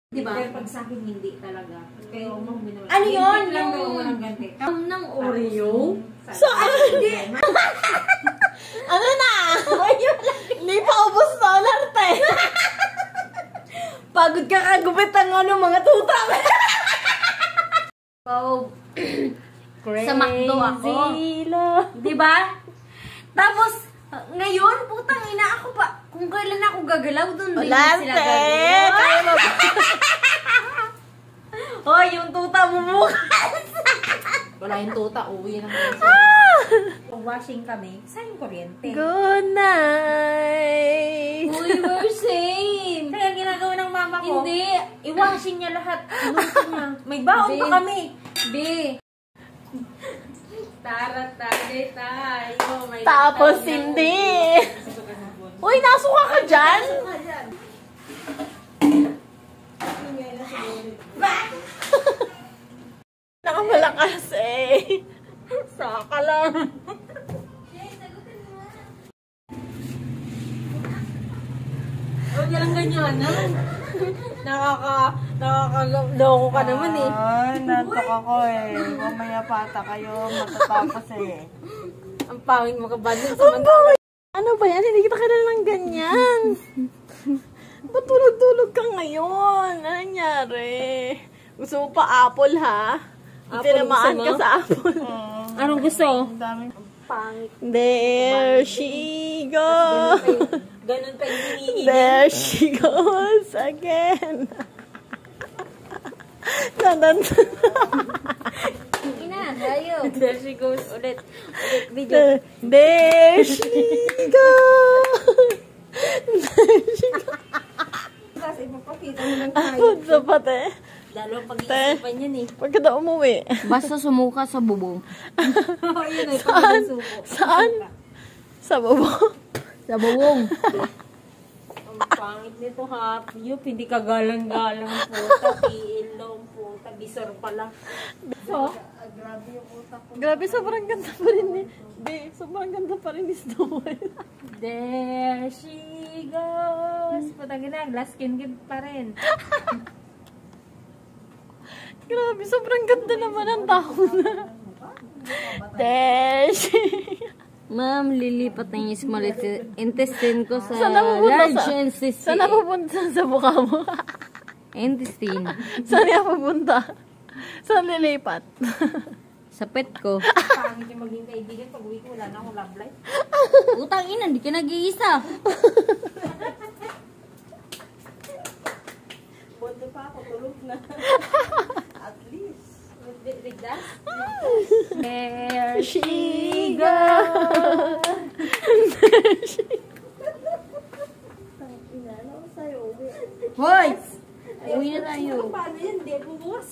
Diba? Pero pag sa akin, hindi talaga. Kaya umang binawala. Ano yun? Lang daw walang ganti. Ng Oreo? So, hindi. Ano na? Hindi pa ubos na alerte. Pagod ka kagupit ang mga tuta. Oh, sa McDo ako. Diba? Tapos, ngayon, putang ina ako pa. Kung kailan ako gagalaw doon, hindi sila gagalaw. Hoy, yung tuta bumukas. wala yung tuta, uwi lang. Pag washing kami, saan yung kuryente? Good night. We were same. Kaya ginagawa ng mama ko. Hindi. I-washing niya lahat. Inuto niya. May baon pa kami. Taratade tayo. Tapos hindi. Uy, nasuka ka dyan? Nakamalakas eh. Saka lang. Huwag niya lang ganyan, no? Nakaka-loko ka naman eh. Ay, nantok ako eh. Mamaya pata kayo, matatapos eh. Ang pangit makabandin sa mandala. Ano ba yan? Hindi kita kilala ng ganyan. Ba't tulog-tulog ka ngayon? Ano nangyari? Gusto mo pa apple, ha? Tinamaan ka sa apple. Anong gusto? Ang daming Pangit. There she goes. Ganun pa yung hinihingi. There she goes again. Ina, tayo. There she goes ulit. Video. There she goes. There she goes. Kasi ipapakita mo lang tayo. Apod sa pate. Dalawang pag-iisipan yan eh. Pag kita umuwi. Basta sumuka sa bubong. Yun ay Saan? pag-isuko. Saan? Sa bubong. Sa bubong. Ang pangit nito ha. Yup, hindi ka galang-galang puta. Ilong puta. Bisor pala. So, grabe yung utak ko. Grabe, sobrang ganda pa rin eh. Be, sobrang ganda pa rin ni Snowball. There she goes. Putang ina, glass skin pa rin. Grabe, sobrang ganda naman ang tao na. There she... Ma'am, lilipat na yung small intestine ko sa Saan napupunta large sa... intestine. Saan napupunta sa mukha mo? Intestine. Saan napupunta? Saan lilipat? Sa pet ko. Pangit yung maging kaibigan. Pag uwi ko, wala na akong love life. Utang ina, di ka nag-iisa. Bondo pa ako, tulog na. At least. Rigdas? There she goes. There she Hoy! Uwi na tayo. Paano yan? Hindi, bubukas.